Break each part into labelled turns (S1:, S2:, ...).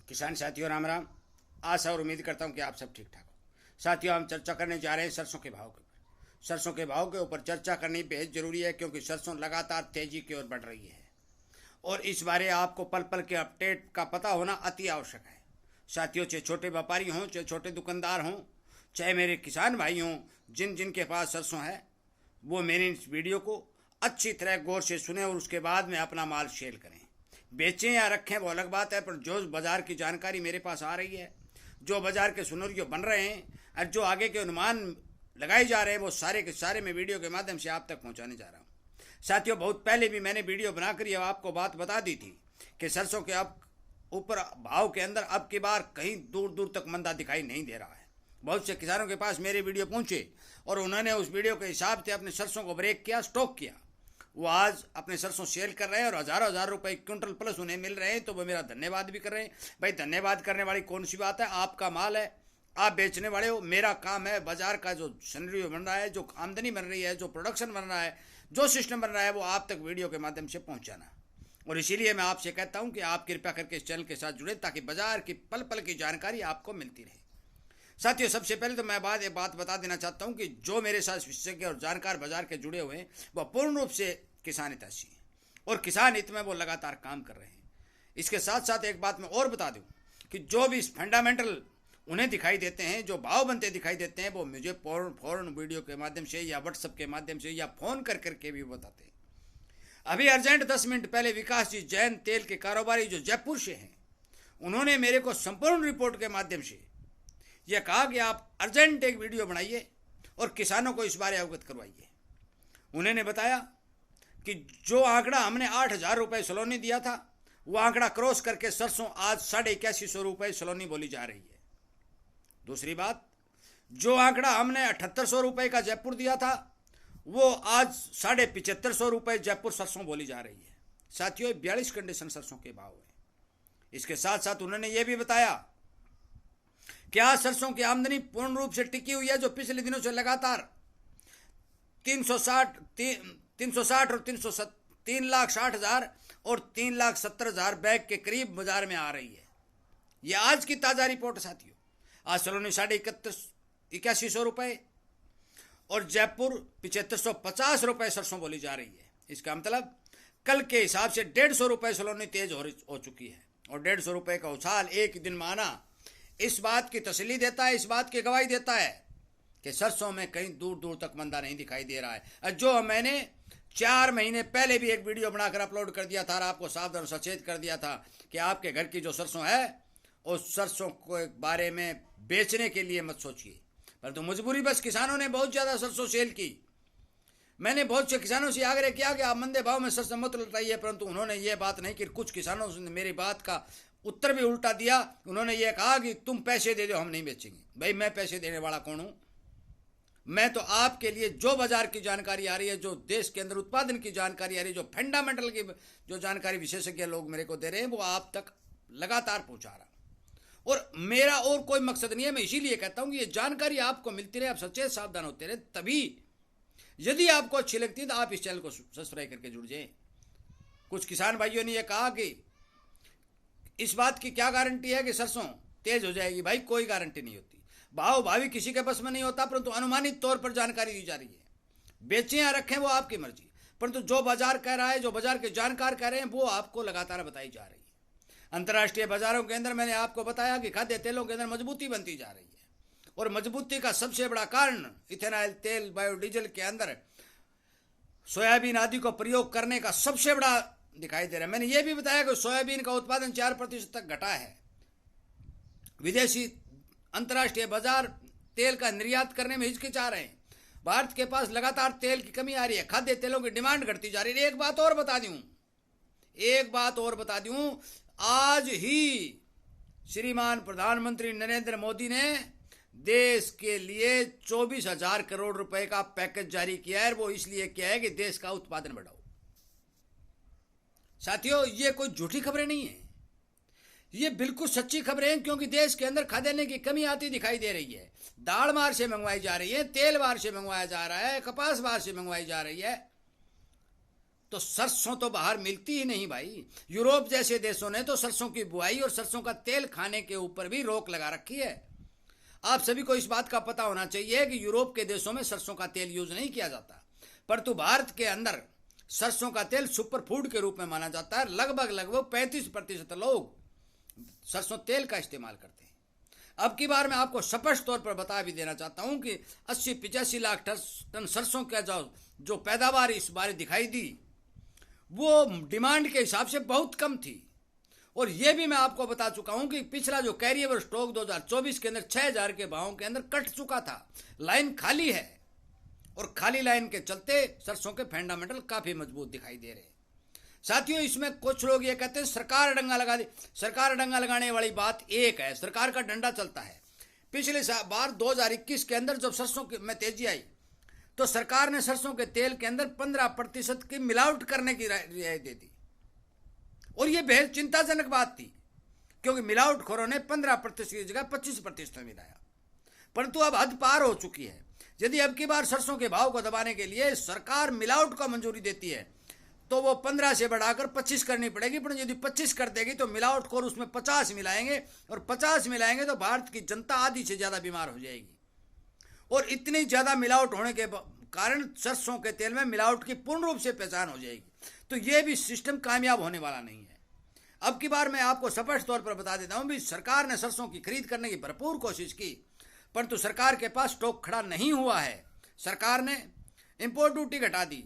S1: किसान साथियों राम राम। आशा और उम्मीद करता हूँ कि आप सब ठीक ठाक हो। साथियों, हम चर्चा करने जा रहे हैं सरसों के भाव के ऊपर। सरसों के भाव के ऊपर चर्चा करनी बेहद जरूरी है क्योंकि सरसों लगातार तेजी की ओर बढ़ रही है और इस बारे आपको पल पल के अपडेट का पता होना अति आवश्यक है। साथियों, चाहे छोटे व्यापारी हों, चाहे छोटे दुकानदार हों, चाहे मेरे किसान भाई हों, जिन जिन के पास सरसों है वो मेरी इस वीडियो को अच्छी तरह गौर से सुने और उसके बाद में अपना माल सेल करें। बेचें या रखें वो अलग बात है, पर जो बाजार की जानकारी मेरे पास आ रही है, जो बाजार के सिनेरियो बन रहे हैं और जो आगे के अनुमान लगाए जा रहे हैं, वो सारे के सारे मैं वीडियो के माध्यम से आप तक पहुंचाने जा रहा हूं। साथियों, बहुत पहले भी मैंने वीडियो बनाकर ये आपको बात बता दी थी कि सरसों के अब ऊपर भाव के अंदर अब की बार कहीं दूर दूर तक मंदा दिखाई नहीं दे रहा है। बहुत से किसानों के पास मेरे वीडियो पहुंचे और उन्होंने उस वीडियो के हिसाब से अपने सरसों को ब्रेक किया, स्टॉक किया। वो आज अपने सरसों सेल कर रहे हैं और हज़ारों हज़ार रुपए क्विंटल प्लस उन्हें मिल रहे हैं, तो वो मेरा धन्यवाद भी कर रहे हैं। भाई, धन्यवाद करने वाली कौन सी बात है? आपका माल है, आप बेचने वाले हो। मेरा काम है बाजार का जो सिनेरियो बन रहा है, जो आमदनी बन रही है, जो प्रोडक्शन बन रहा है, जो सिस्टम बन रहा है, वो आप तक वीडियो के माध्यम से पहुंचाना। और इसीलिए मैं आपसे कहता हूं कि आप कृपया करके इस चैनल के साथ जुड़े ताकि बाजार की पल पल की जानकारी आपको मिलती रहे। साथियों, सबसे पहले तो मैं एक बात बता देना चाहता हूं कि जो मेरे साथ विशेषज्ञ और जानकार बाजार के जुड़े हुए हैं वह पूर्ण रूप से किसान हितैषी हैं और किसान हित में वो लगातार काम कर रहे हैं। इसके साथ साथ एक बात मैं और बता दूं कि जो भी फंडामेंटल उन्हें दिखाई देते हैं, जो भाव बनते दिखाई देते हैं, वो मुझे फौरन वीडियो के माध्यम से या व्हाट्सएप के माध्यम से या फ़ोन कर करके भी बताते हैं। अभी अर्जेंट 10 मिनट पहले विकास जी जैन तेल के कारोबारी जो जयपुर से हैं, उन्होंने मेरे को संपूर्ण रिपोर्ट के माध्यम से यह कहा कि आप अर्जेंट एक वीडियो बनाइए और किसानों को इस बारे अवगत करवाइए। उन्होंने बताया कि जो आंकड़ा हमने 8,000 रुपये सलोनी दिया था, वो आंकड़ा क्रॉस करके सरसों आज 8150 रुपये सलोनी बोली जा रही है। दूसरी बात, जो आंकड़ा हमने 7800 रुपये का जयपुर दिया था, वो आज 7550 रुपये जयपुर सरसों बोली जा रही है। साथियों, 42 कंडीशन सरसों के भाव है। इसके साथ साथ उन्होंने ये भी बताया कि आज सरसों की आमदनी पूर्ण रूप से टिकी हुई है, जो पिछले दिनों से लगातार 360 और 3,60,000 और 3,70,000 बैग के करीब बाजार में आ रही है। यह आज की ताज़ा रिपोर्ट साथियों। आज सलोनी 8150 रुपये और जयपुर 7550 रुपये सरसों बोली जा रही है। इसका मतलब कल के हिसाब से 150 रुपये सलोनी तेज हो चुकी है और 150 रुपये का उछाल एक दिन में आना इस बात की तसल्ली देता है, इस बात की गवाही देता है कि सरसों में कहीं दूर दूर तक मंदा नहीं दिखाई दे रहा है। जो मैंने 4 महीने पहले भी एक वीडियो बनाकर अपलोड कर दिया था और आपको सावधान सचेत कर दिया था कि आपके घर की जो सरसों है उस सरसों के बारे में बेचने के लिए मत सोचिए। परंतु मजबूरी बस किसानों ने बहुत ज़्यादा सरसों सेल की। मैंने बहुत से किसानों से आग्रह किया कि आप मंदे भाव में सरसों मत लौटाइए, परंतु उन्होंने ये बात नहीं की। कुछ किसानों ने मेरी बात का उत्तर भी उल्टा दिया। उन्होंने ये कहा कि तुम पैसे दे दो, हम नहीं बेचेंगे। भाई, मैं पैसे देने वाला कौन हूँ? मैं तो आपके लिए जो बाजार की जानकारी आ रही है, जो देश के अंदर उत्पादन की जानकारी आ रही है, जो फंडामेंटल की जो जानकारी विशेषज्ञ लोग मेरे को दे रहे हैं, वो आप तक लगातार पहुंचा रहा। और मेरा और कोई मकसद नहीं है। मैं इसीलिए कहता हूं कि ये जानकारी आपको मिलती रहे, आप सचेत सावधान होते रहे, तभी यदि आपको अच्छी लगती है तो आप इस चैनल को सब्सक्राइब करके जुड़ जाए। कुछ किसान भाइयों ने यह कहा कि इस बात की क्या गारंटी है कि सरसों तेज हो जाएगी? भाई, कोई गारंटी नहीं होती। भाव भावी किसी के बस में नहीं होता, परंतु अनुमानित तौर पर जानकारी दी जा रही है। बेचें या रखें वो आपकी मर्जी, परंतु जो बाजार कह रहा है, जो बाजार के जानकार कह रहे हैं, वो आपको लगातार बताई जा रही है। अंतर्राष्ट्रीय बाजारों के अंदर मैंने आपको बताया कि खाद्य तेलों के अंदर मजबूती बनती जा रही है और मजबूती का सबसे बड़ा कारण इथेनॉल तेल, बायोडीजल के अंदर सोयाबीन आदि को प्रयोग करने का सबसे बड़ा दिखाई दे रहा है। मैंने ये भी बताया कि सोयाबीन का उत्पादन 4% तक घटा है। विदेशी अंतर्राष्ट्रीय बाजार तेल का निर्यात करने में हिचकिचा रहे हैं। भारत के पास लगातार तेल की कमी आ रही है, खाद्य तेलों की डिमांड घटती जा रही है। एक बात और बता दूं, आज ही श्रीमान प्रधानमंत्री नरेंद्र मोदी ने देश के लिए 24,000 करोड़ रुपए का पैकेज जारी किया है। वो इसलिए किया है कि देश का उत्पादन बढ़ाओ। साथियों, ये कोई झूठी खबरें नहीं है, ये बिल्कुल सच्ची खबरें हैं, क्योंकि देश के अंदर खाद्यान्न की कमी आती दिखाई दे रही है। दाल बाहर से मंगवाई जा रही है, तेल बाहर से मंगवाया जा रहा है, कपास बाहर से मंगवाई जा रही है। तो सरसों तो बाहर मिलती ही नहीं भाई। यूरोप जैसे देशों ने तो सरसों की बुआई और सरसों का तेल खाने के ऊपर भी रोक लगा रखी है। आप सभी को इस बात का पता होना चाहिए कि यूरोप के देशों में सरसों का तेल यूज नहीं किया जाता, परंतु भारत के अंदर सरसों का तेल सुपर फूड के रूप में माना जाता है। लगभग 35% लोग सरसों तेल का इस्तेमाल करते हैं। अब की बार मैं आपको स्पष्ट तौर पर बता भी देना चाहता हूं कि 80-85 लाख टन सरसों का जो पैदावार इस बार दिखाई दी, वो डिमांड के हिसाब से बहुत कम थी। और यह भी मैं आपको बता चुका हूं कि पिछला जो कैरियर स्टॉक 2024 के अंदर 6000 के भावों के अंदर कट चुका था। लाइन खाली है और खाली लाइन के चलते सरसों के फंडामेंटल काफी मजबूत दिखाई दे रहे हैं। साथियों, इसमें कुछ लोग ये कहते हैं सरकार डंगा लगा दी। सरकार डंगा लगाने वाली बात एक है, सरकार का डंडा चलता है। पिछले बार 2021 के अंदर जब सरसों में तेजी आई तो सरकार ने सरसों के तेल के अंदर 15% की मिलावट करने की रियायत दे दी और यह बेहद चिंताजनक बात थी, क्योंकि मिलावटखोरों ने 15% की जगह 25% मिलाया। परंतु अब हद पार हो चुकी है। यदि अब की बार सरसों के भाव को दबाने के लिए सरकार मिलावट को मंजूरी देती है तो वो 15 से बढ़ाकर 25 करनी पड़ेगी। पर यदि 25 कर देगी तो मिलावटखोर उसमें 50 मिलाएंगे और 50 मिलाएंगे तो भारत की जनता आधी से ज्यादा बीमार हो जाएगी। और इतनी ज्यादा मिलावट होने के कारण सरसों के तेल में मिलावट की पूर्ण रूप से पहचान हो जाएगी। तो यह भी सिस्टम कामयाब होने वाला नहीं है। अब की बार मैं आपको स्पष्ट तौर पर बता देता हूं भी सरकार ने सरसों की खरीद करने की भरपूर कोशिश की, परंतु सरकार के पास स्टॉक खड़ा नहीं हुआ है। सरकार ने इंपोर्ट ड्यूटी घटा दी,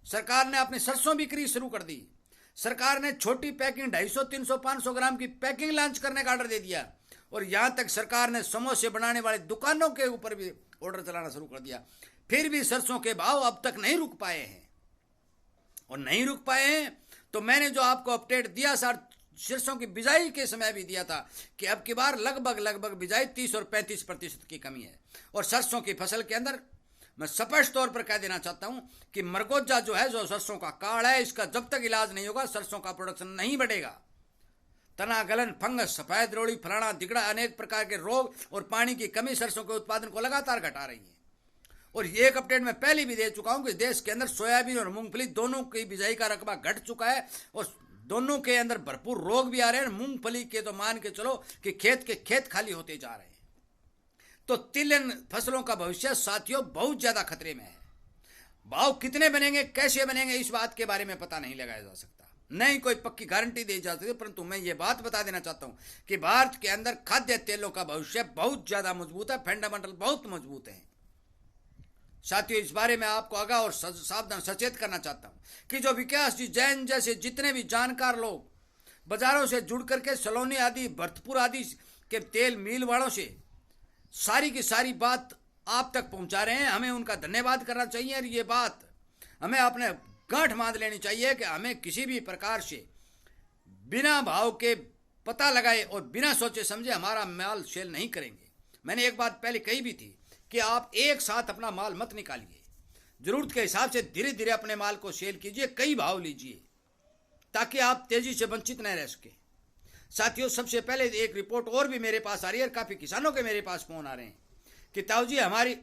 S1: सरकार ने अपनी सरसों बिक्री शुरू कर दी, सरकार ने छोटी पैकिंग 250, 300, 500 ग्राम की पैकिंग लॉन्च करने का ऑर्डर दे दिया और यहां तक सरकार ने समोसे बनाने वाली दुकानों के ऊपर भी ऑर्डर चलाना शुरू कर दिया। फिर भी सरसों के भाव अब तक नहीं रुक पाए हैं। और नहीं रुक पाए हैं तो मैंने जो आपको अपडेट दिया सर, सरसों की बिजाई के समय भी दिया था कि अब की बार लगभग बिजाई 30 और 35% की कमी है। और सरसों की फसल के अंदर मैं स्पष्ट तौर पर कह देना चाहता हूं कि मरगोजा जो है, जो सरसों का काड़ है, इसका जब तक इलाज नहीं होगा सरसों का प्रोडक्शन नहीं बढ़ेगा। तना गलन, फंगस, सफेद रोड़ी, फलाना दिगड़ा, अनेक प्रकार के रोग और पानी की कमी सरसों के उत्पादन को लगातार घटा रही है। और ये एक अपडेट मैं पहले भी दे चुका हूं कि देश के अंदर सोयाबीन और मूंगफली दोनों की बिजाई का रकबा घट चुका है और दोनों के अंदर भरपूर रोग भी आ रहे हैं। मूंगफली के तो मान के चलो कि खेत खाली होते जा रहे हैं। तो तिलहन फसलों का भविष्य साथियों बहुत ज्यादा खतरे में है। भाव कितने बनेंगे, कैसे बनेंगे, इस बात के बारे में पता नहीं लगाया जा सकता, नहीं कोई पक्की गारंटी दी जा सकती। परंतु मैं ये बात बता देना चाहता हूं कि भारत के अंदर खाद्य तेलों का भविष्य बहुत ज्यादा मजबूत है, फंडामेंटल बहुत मजबूत है। साथियों, इस बारे में आपको आगाह और सावधान सचेत करना चाहता हूं कि जो विकास जी जैन जैसे जितने भी जानकार लोग बाजारों से जुड़ करके सलोनी आदि, भरतपुर आदि के तेल मिल वालों से सारी की सारी बात आप तक पहुंचा रहे हैं, हमें उनका धन्यवाद करना चाहिए। और ये बात हमें अपने गांठ बांध लेनी चाहिए कि हमें किसी भी प्रकार से बिना भाव के पता लगाए और बिना सोचे समझे हमारा माल सेल नहीं करेंगे। मैंने एक बात पहले कही भी थी कि आप एक साथ अपना माल मत निकालिए, जरूरत के हिसाब से धीरे धीरे अपने माल को सेल कीजिए, कई भाव लीजिए ताकि आप तेजी से वंचित न रह सके। साथियों, सबसे पहले एक रिपोर्ट और भी मेरे पास आ रही है, काफी किसानों के मेरे पास फोन आ रहे हैं कि ताऊ जी हमारी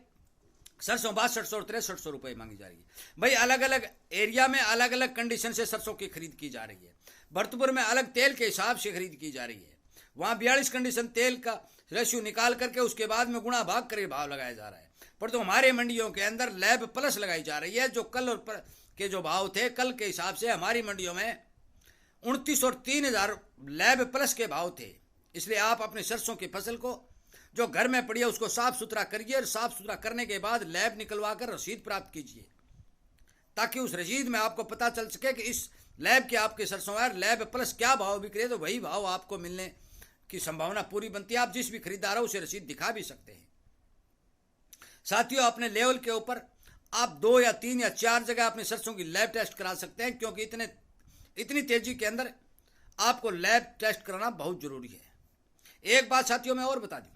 S1: सरसों 6200 और 6300 रुपये मांगी जा रही है। भाई अलग अलग एरिया में अलग अलग कंडीशन से सरसों की खरीद की जा रही है। भरतपुर में अलग तेल के हिसाब से खरीद की जा रही है, वहां 42 कंडीशन तेल का रेशियो निकाल करके उसके बाद में गुणा भाग करके भाव लगाया जा रहा है। पर तो हमारे मंडियों के अंदर लैब प्लस लगाई जा रही है। जो कल और के जो भाव थे, कल के हिसाब से हमारी मंडियों में 29 और 3000 लैब प्लस के भाव थे। इसलिए आप अपनी सरसों की फसल को जो घर में पड़ी है उसको साफ सुथरा करिए और साफ सुथरा करने के बाद लैब निकलवा कर रसीद प्राप्त कीजिए, ताकि उस रसीद में आपको पता चल सके कि इस लैब के आपके सरसों है, लैब प्लस क्या भाव बिक रहे, तो वही भाव आपको मिलने की संभावना पूरी बनती है। आप जिस भी खरीदार हो उसे रसीद दिखा भी सकते हैं। साथियों, अपने लेवल के ऊपर आप 2 या 3 या 4 जगह अपने सरसों की लैब टेस्ट करा सकते हैं, क्योंकि इतनी तेजी के अंदर आपको लैब टेस्ट कराना बहुत जरूरी है। एक बात साथियों मैं और बता दूं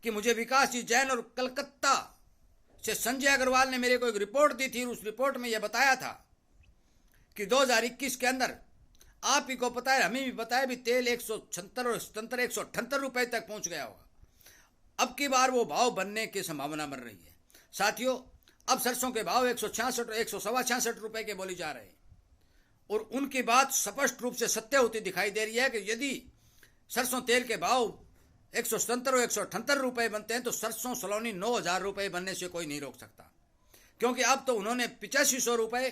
S1: कि मुझे विकास जी जैन और कलकत्ता से संजय अग्रवाल ने मेरे को एक रिपोर्ट दी थी। उस रिपोर्ट में यह बताया था कि 2021 के अंदर आप ही को पता है, हमें भी पता है, भी तेल 176 और 77, 178 रुपए तक पहुंच गया होगा। अब की बार वो भाव बनने की संभावना बन रही है। साथियों, अब सरसों के भाव 166 और 166 रुपए के बोली जा रहे हैं। और उनकी बात स्पष्ट रूप से सत्य होती दिखाई दे रही है कि यदि सरसों तेल के भाव 177 और 178 रुपये बनते हैं तो सरसों सलोनी 9,000 रुपये बनने से कोई नहीं रोक सकता, क्योंकि अब तो उन्होंने 8500 रुपये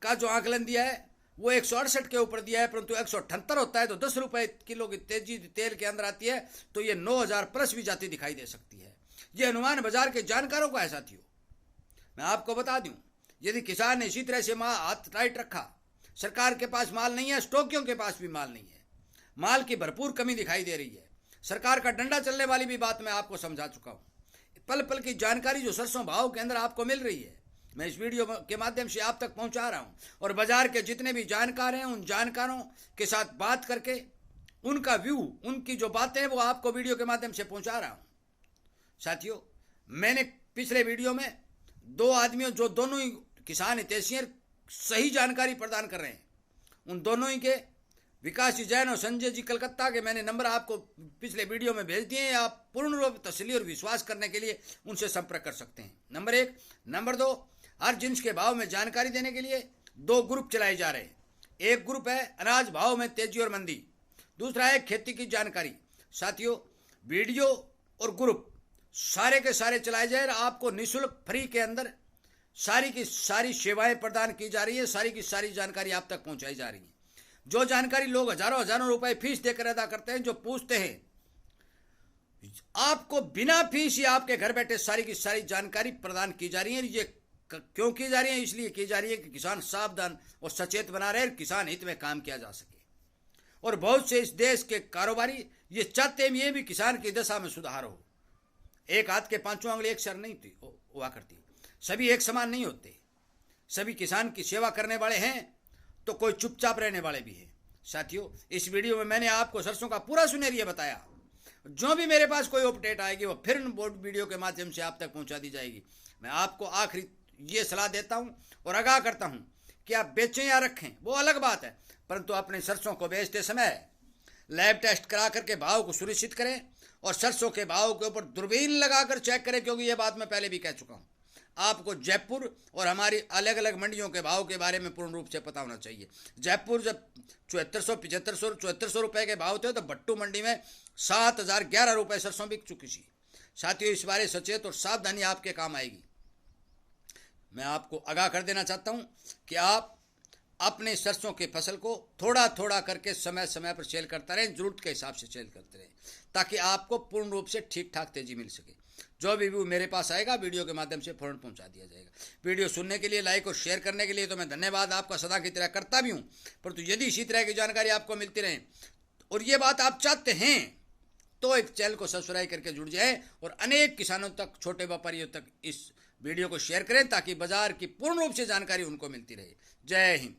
S1: का जो आकलन दिया है वो 168 के ऊपर दिया है, परंतु 178 होता है तो 10 रुपये किलो की तेजी तेल के अंदर आती है, तो ये 9,000 प्लस भी जाती दिखाई दे सकती है। ये अनुमान बाजार के जानकारों का ऐसा थी। मैं आपको बता दूं, यदि किसान ने इसी तरह से हाथ टाइट रखा, सरकार के पास माल नहीं है, स्टॉकियों के पास भी माल नहीं है, माल की भरपूर कमी दिखाई दे रही है, सरकार का डंडा चलने वाली भी बात मैं आपको समझा चुका हूं। पल पल की जानकारी जो सरसों भाव के अंदर आपको मिल रही है, मैं इस वीडियो के माध्यम से आप तक पहुंचा रहा हूं, और बाजार के जितने भी जानकार हैं उन जानकारों के साथ बात करके उनका व्यू, उनकी जो बातें हैं वो आपको वीडियो के माध्यम से पहुंचा रहा हूं। साथियों, मैंने पिछले वीडियो में 2 आदमियों जो दोनों ही किसान हितैषी सही जानकारी प्रदान कर रहे हैं, उन दोनों ही के विकास जी जैन और संजय जी कलकत्ता के मैंने नंबर आपको पिछले वीडियो में भेज दिए हैं। आप पूर्ण रूप तसल्ली और विश्वास करने के लिए उनसे संपर्क कर सकते हैं। नंबर 1। नंबर 2, हर जिन्स के भाव में जानकारी देने के लिए 2 ग्रुप चलाए जा रहे हैं। एक ग्रुप है अनाज भाव में तेजी और मंदी, दूसरा है खेती की जानकारी। साथियों, वीडियो और ग्रुप सारे के सारे चलाए जाए, आपको निःशुल्क फ्री के अंदर सारी की सारी सेवाएं प्रदान की जा रही है, सारी की सारी जानकारी आप तक पहुंचाई जा रही है। जो जानकारी लोग हजारों रुपए फीस देकर अदा करते हैं, जो पूछते हैं, आपको बिना फीस ही आपके घर बैठे सारी की सारी जानकारी प्रदान की जा रही है। ये क्यों की जा रही है? इसलिए की जा रही है कि किसान सावधान और सचेत बना रहे, किसान हित में काम किया जा सके। और बहुत से इस देश के कारोबारी ये चाहते हैं ये भी किसान की दशा में सुधार हो। एक हाथ के 5 आंगली एक सर नहीं हुआ करती, सभी एक समान नहीं होते। सभी किसान की सेवा करने वाले हैं तो कोई चुपचाप रहने वाले भी हैं। साथियों, इस वीडियो में मैंने आपको सरसों का पूरा सुनेरिया बताया। जो भी मेरे पास कोई अपडेट आएगी वो फिर बोर्ड वीडियो के माध्यम से आप तक पहुंचा दी जाएगी। मैं आपको आखिरी ये सलाह देता हूं और आगाह करता हूं कि आप बेचें या रखें वो अलग बात है, परंतु अपने सरसों को बेचते समय लैब टेस्ट करा करके भाव को सुनिश्चित करें और सरसों के भाव के ऊपर दूरबीन लगाकर चेक करें, क्योंकि ये बात मैं पहले भी कह चुका हूं। आपको जयपुर और हमारी अलग अलग मंडियों के भाव के बारे में पूर्ण रूप से पता होना चाहिए। जयपुर जब 7400 रुपये के भाव थे तो भट्टू मंडी में 7,011 रुपये सरसों बिक चुकी थी। साथियों, इस बारे सचेत और सावधानी आपके काम आएगी। मैं आपको आगाह कर देना चाहता हूं कि आप अपने सरसों के फसल को थोड़ा थोड़ा करके समय समय पर सेल करता रहें, जरूरत के हिसाब से सेल करते रहें, ताकि आपको पूर्ण रूप से ठीक ठाक तेजी मिल सके। जो भी व्यू मेरे पास आएगा वीडियो के माध्यम से फौरन पहुंचा दिया जाएगा। वीडियो सुनने के लिए, लाइक और शेयर करने के लिए तो मैं धन्यवाद आपका सदा की तरह करता भी हूं, परंतु यदि इसी तरह की जानकारी आपको मिलती रहे और ये बात आप चाहते हैं तो एक चैनल को सब्सक्राइब करके जुड़ जाए और अनेक किसानों तक, छोटे व्यापारियों तक इस वीडियो को शेयर करें, ताकि बाजार की पूर्ण रूप से जानकारी उनको मिलती रहे। जय हिंद।